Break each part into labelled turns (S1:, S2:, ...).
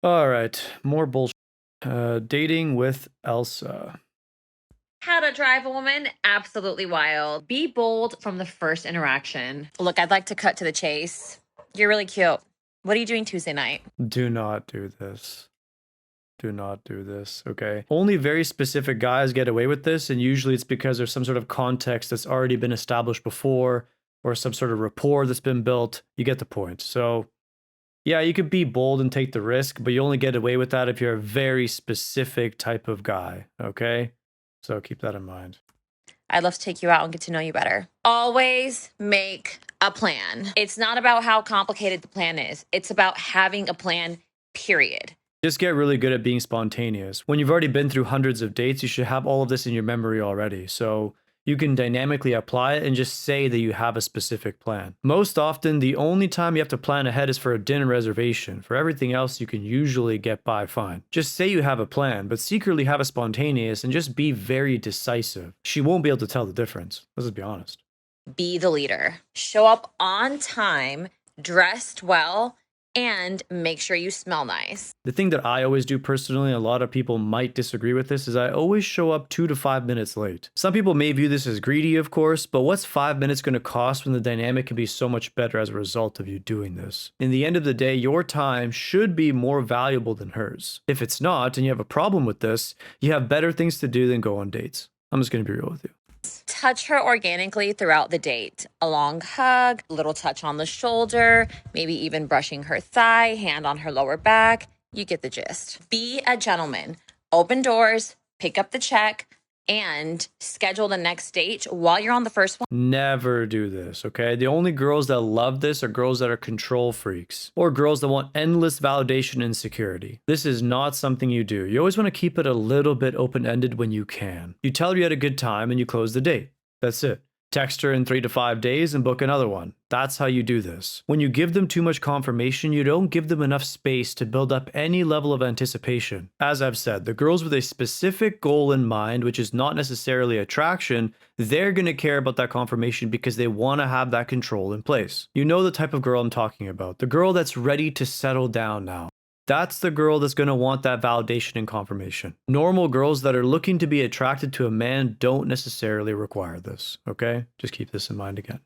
S1: All right, more bullshit. Dating with Elsa.
S2: How to drive a woman? Absolutely wild. Be bold from the first interaction. Look, I'd like to cut to the chase. You're really cute. What are you doing Tuesday night?
S1: Do not do this. Do not do this, okay? Only very specific guys get away with this, and usually it's because there's some sort of context that's already been established before, or some sort of rapport that's been built. You get the point. So, yeah, you could be bold and take the risk, but you only get away with that if you're a very specific type of guy, okay? So keep that in mind.
S2: I'd love to take you out and get to know you better. Always make a plan. It's not about how complicated the plan is, it's about having a plan, period.
S1: Just get really good at being spontaneous. When you've already been through hundreds of dates, you should have all of this in your memory already. So you can dynamically apply it and just say that you have a specific plan. Most often, the only time you have to plan ahead is for a dinner reservation. For everything else, you can usually get by fine. Just say you have a plan, but secretly have a spontaneous and just be very decisive. She won't be able to tell the difference. Let's be honest.
S2: Be the leader. Show up on time, dressed well, and make sure you smell nice.
S1: The thing that I always do personally, and a lot of people might disagree with this, is I always show up 2 to 5 minutes late. Some people may view this as greedy, of course, but what's 5 minutes going to cost when the dynamic can be so much better as a result of you doing this? In the end of the day, your time should be more valuable than hers. If it's not, and you have a problem with this, you have better things to do than go on dates. I'm just going to be real with you.
S2: Touch her organically throughout the date. A long hug, a little touch on the shoulder, maybe even brushing her thigh, hand on her lower back. You get the gist. Be a gentleman. Open doors, pick up the check, and schedule the next date while you're on the first one.
S1: Never do this, okay? The only girls that love this are girls that are control freaks or girls that want endless validation and security. This is not something you do. You always want to keep it a little bit open-ended when you can. You tell her you had a good time and you close the date. That's it. Text her in 3 to 5 days and book another one. That's how you do this. When you give them too much confirmation, you don't give them enough space to build up any level of anticipation. As I've said, the girls with a specific goal in mind, which is not necessarily attraction, they're going to care about that confirmation because they want to have that control in place. You know the type of girl I'm talking about. The girl that's ready to settle down now. That's the girl that's going to want that validation and confirmation. Normal girls that are looking to be attracted to a man don't necessarily require this, okay? Just keep this in mind again.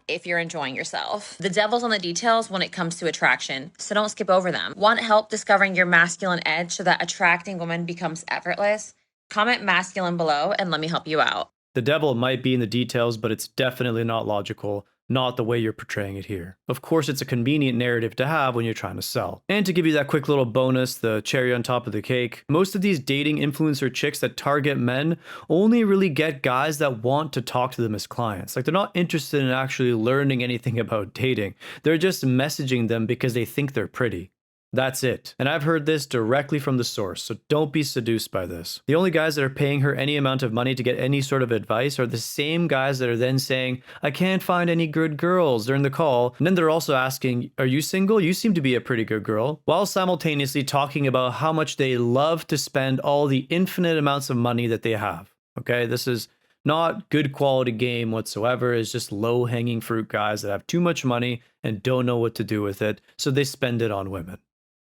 S2: If you're enjoying yourself. The devil's on the details when it comes to attraction, so don't skip over them. Want help discovering your masculine edge so that attracting women becomes effortless? Comment masculine below and let me help you out.
S1: The devil might be in the details, but it's definitely not logical. Not the way you're portraying it here. Of course, it's a convenient narrative to have when you're trying to sell. And to give you that quick little bonus, the cherry on top of the cake, most of these dating influencer chicks that target men only really get guys that want to talk to them as clients. Like, they're not interested in actually learning anything about dating. They're just messaging them because they think they're pretty. That's it. And I've heard this directly from the source, so don't be seduced by this. The only guys that are paying her any amount of money to get any sort of advice are the same guys that are then saying, I can't find any good girls during the call. And then they're also asking, are you single? You seem to be a pretty good girl. While simultaneously talking about how much they love to spend all the infinite amounts of money that they have. Okay, this is not good quality game whatsoever. It's just low hanging fruit guys that have too much money and don't know what to do with it. So they spend it on women.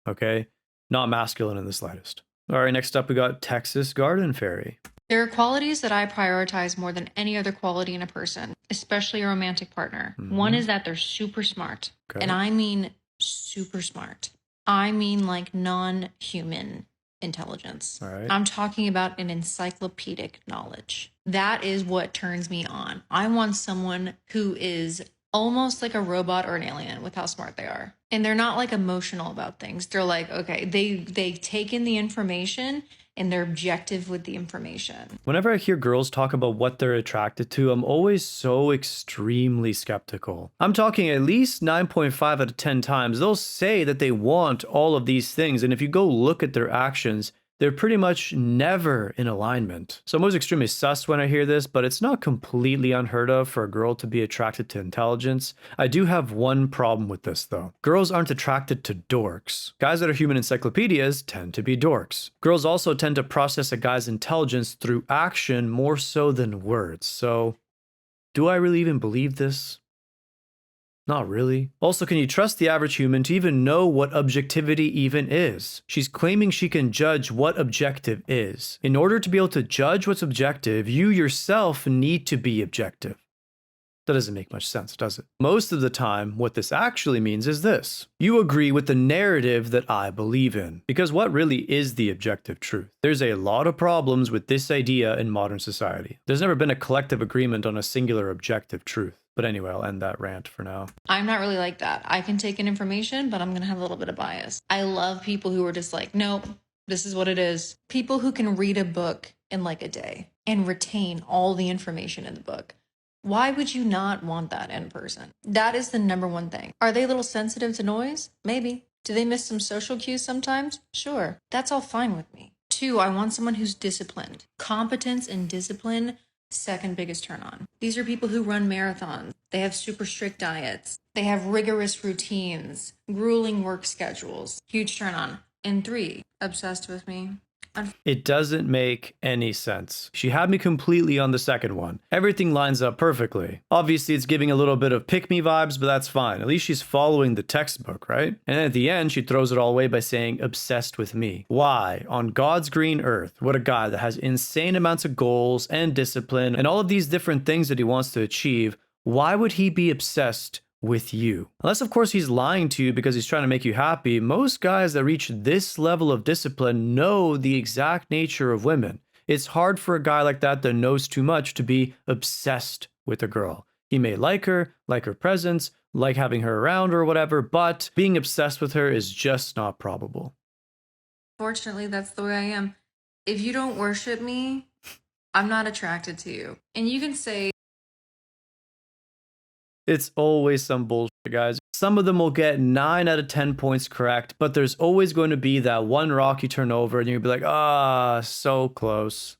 S1: Okay, not masculine in the slightest. All right, next up we got Texas Garden Fairy.
S3: There are qualities that I prioritize more than any other quality in a person, especially a romantic partner. One is that they're super smart.
S1: Okay.
S3: And I mean super smart. I mean like non-human intelligence.
S1: All right.
S3: I'm talking about an encyclopedic knowledge. That is what turns me on. I want someone who is almost like a robot or an alien with how smart they are. And they're not like emotional about things. They're like, okay, they take in the information and they're objective with the information.
S1: Whenever I hear girls talk about what they're attracted to, I'm always so extremely skeptical. I'm talking at least 9.5 out of 10 times, they'll say that they want all of these things. And if you go look at their actions, they're pretty much never in alignment. So I'm always extremely sus when I hear this, but it's not completely unheard of for a girl to be attracted to intelligence. I do have one problem with this though. Girls aren't attracted to dorks. Guys that are human encyclopedias tend to be dorks. Girls also tend to process a guy's intelligence through action more so than words. So do I really even believe this? Not really. Also, can you trust the average human to even know what objectivity even is? She's claiming she can judge what objective is. In order to be able to judge what's objective, you yourself need to be objective. That doesn't make much sense, does it? Most of the time, what this actually means is this. You agree with the narrative that I believe in. Because what really is the objective truth? There's a lot of problems with this idea in modern society. There's never been a collective agreement on a singular objective truth. But anyway, I'll end that rant for now.
S3: I'm not really like that. I can take in information, but I'm going to have a little bit of bias. I love people who are just like, nope, this is what it is. People who can read a book in like a day and retain all the information in the book. Why would you not want that in person? That is the number one thing. Are they a little sensitive to noise? Maybe. Do they miss some social cues sometimes? Sure. That's all fine with me. 2, I want someone who's disciplined. Competence and discipline, second biggest turn on. These are people who run marathons. They have super strict diets. They have rigorous routines, grueling work schedules. Huge turn on. And 3, obsessed with me.
S1: It doesn't make any sense. She had me completely on the second one. Everything lines up perfectly. Obviously, it's giving a little bit of pick-me vibes, but that's fine. At least she's following the textbook, right? And then at the end, she throws it all away by saying, obsessed with me. Why? On God's green earth, what a guy that has insane amounts of goals and discipline and all of these different things that he wants to achieve, why would he be obsessed with you? Unless, of course, he's lying to you because he's trying to make you happy. Most guys that reach this level of discipline know the exact nature of women. It's hard for a guy like that knows too much to be obsessed with a girl. He may like her presence, like having her around or whatever, but being obsessed with her is just not probable.
S3: Fortunately, that's the way I am. If you don't worship me, I'm not attracted to you. And you can say,
S1: it's always some bullshit, guys. Some of them will get 9 out of 10 points correct, but there's always going to be that one rock you turn over and you'll be like, so close.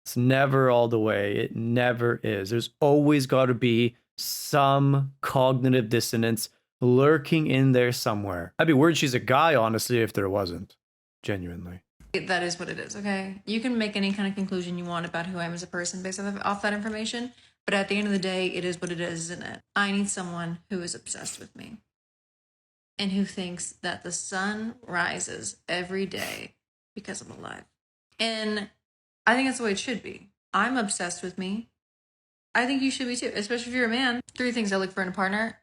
S1: It's never all the way. It never is. There's always got to be some cognitive dissonance lurking in there somewhere. I'd be worried she's a guy, honestly, if there wasn't. Genuinely.
S3: that is what it is, okay? You can make any kind of conclusion you want about who I am as a person based off that information. But at the end of the day, it is what it is, isn't it? I need someone who is obsessed with me and who thinks that the sun rises every day because I'm alive. And I think that's the way it should be. I'm obsessed with me. I think you should be too, especially if you're a man. 3 things I look for in a partner.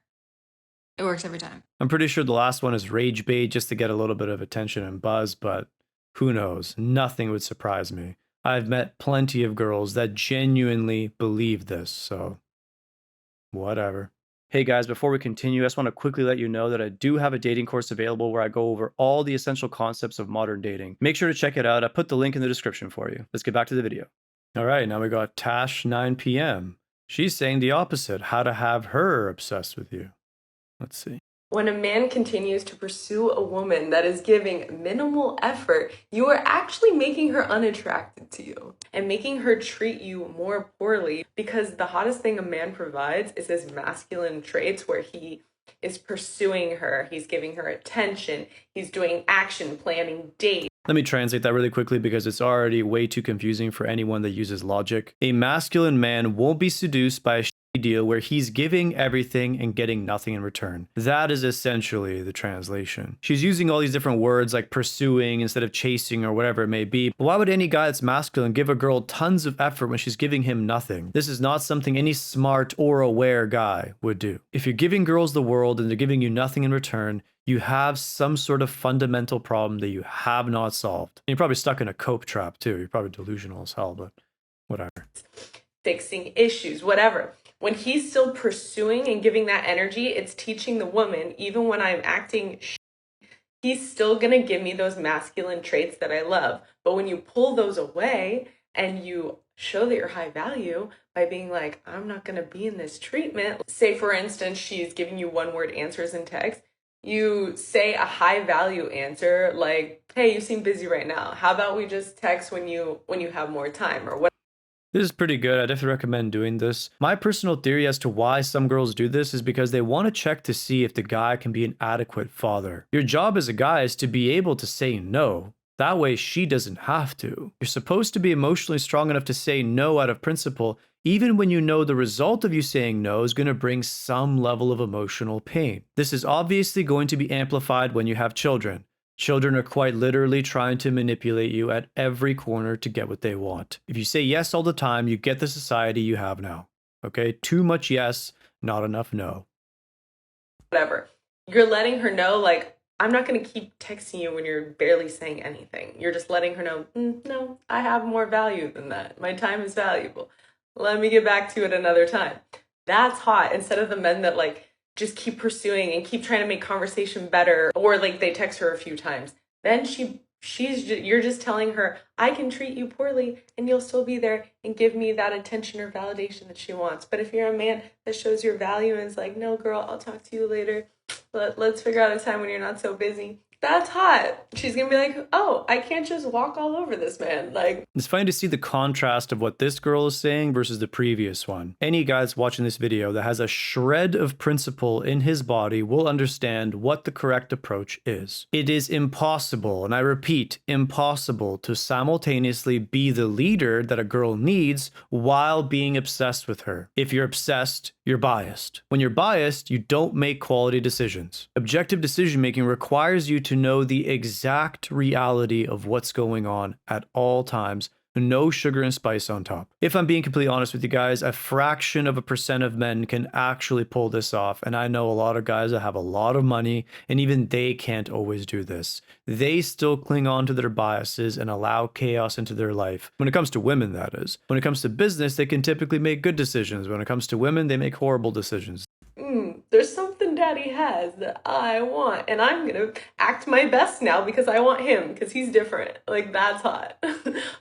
S3: It works every time.
S1: I'm pretty sure the last one is rage bait just to get a little bit of attention and buzz, but who knows? Nothing would surprise me. I've met plenty of girls that genuinely believe this, so whatever. Hey guys, before we continue, I just want to quickly let you know that I do have a dating course available where I go over all the essential concepts of modern dating. Make sure to check it out. I put the link in the description for you. Let's get back to the video. All right, now we got Tash 9 p.m. She's saying the opposite, how to have her obsessed with you. Let's see.
S4: When a man continues to pursue a woman that is giving minimal effort, you are actually making her unattracted to you and making her treat you more poorly, because the hottest thing a man provides is his masculine traits where he is pursuing her, he's giving her attention, he's doing action, planning dates.
S1: Let me translate that really quickly because it's already way too confusing for anyone that uses logic. A masculine man won't be seduced by a deal where he's giving everything and getting nothing in return. That is essentially the translation. She's using all these different words like pursuing instead of chasing or whatever it may be. But why would any guy that's masculine give a girl tons of effort when she's giving him nothing? This is not something any smart or aware guy would do. If you're giving girls the world and they're giving you nothing in return, you have some sort of fundamental problem that you have not solved. And you're probably stuck in a cope trap too. You're probably delusional as hell, but whatever.
S4: Fixing issues, whatever. When he's still pursuing and giving that energy, it's teaching the woman, even when I'm acting he's still gonna give me those masculine traits that I love. But when you pull those away and you show that you're high value by being like, I'm not gonna be in this treatment. Say, for instance, she's giving you one-word answers in text. You say a high value answer like, hey, you seem busy right now. How about we just text when you have more time or what?
S1: This is pretty good. I definitely recommend doing this. My personal theory as to why some girls do this is because they want to check to see if the guy can be an adequate father. Your job as a guy is to be able to say no. That way she doesn't have to. You're supposed to be emotionally strong enough to say no out of principle, even when you know the result of you saying no is going to bring some level of emotional pain. This is obviously going to be amplified when you have children. Children are quite literally trying to manipulate you at every corner to get what they want. If you say yes all the time, you get the society you have now. Okay? Too much yes, not enough no.
S4: Whatever. You're letting her know, like, I'm not going to keep texting you when you're barely saying anything. You're just letting her know, no, I have more value than that. My time is valuable. Let me get back to it another time. That's hot. Instead of the men that like just keep pursuing and keep trying to make conversation better, or like they text her a few times. Then you're just telling her, I can treat you poorly and you'll still be there and give me that attention or validation that she wants. But if you're a man that shows your value and is like, no, girl, I'll talk to you later. Let's figure out a time when you're not so busy. That's hot. She's gonna be like, oh, I can't just walk all over this man. Like,
S1: it's funny to see the contrast of what this girl is saying versus the previous one. Any guys watching this video that has a shred of principle in his body will understand what the correct approach is. It is impossible, and I repeat, impossible to simultaneously be the leader that a girl needs while being obsessed with her. If you're obsessed, you're biased. When you're biased, you don't make quality decisions. Objective decision making requires you to know the exact reality of what's going on at all times. No sugar and spice on top. If I'm being completely honest with you guys, a fraction of a percent of men can actually pull this off. And I know a lot of guys that have a lot of money, and even they can't always do this. They still cling on to their biases and allow chaos into their life. When it comes to women, that is. When it comes to business, they can typically make good decisions. When it comes to women, they make horrible decisions.
S4: There's something daddy has that I want, and I'm gonna act my best now because I want him, because he's different. Like, that's hot.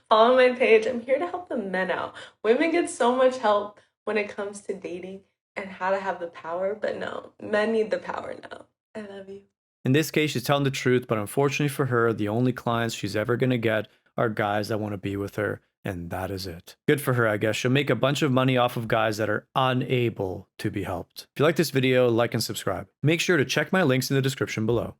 S4: Follow my page. I'm here to help the men out. Women get so much help when it comes to dating and how to have the power, but no, men need the power now. I love you.
S1: In this case, she's telling the truth, but unfortunately for her, the only clients she's ever going to get are guys that want to be with her, and that is it. Good for her, I guess. She'll make a bunch of money off of guys that are unable to be helped. If you like this video, like and subscribe. Make sure to check my links in the description below.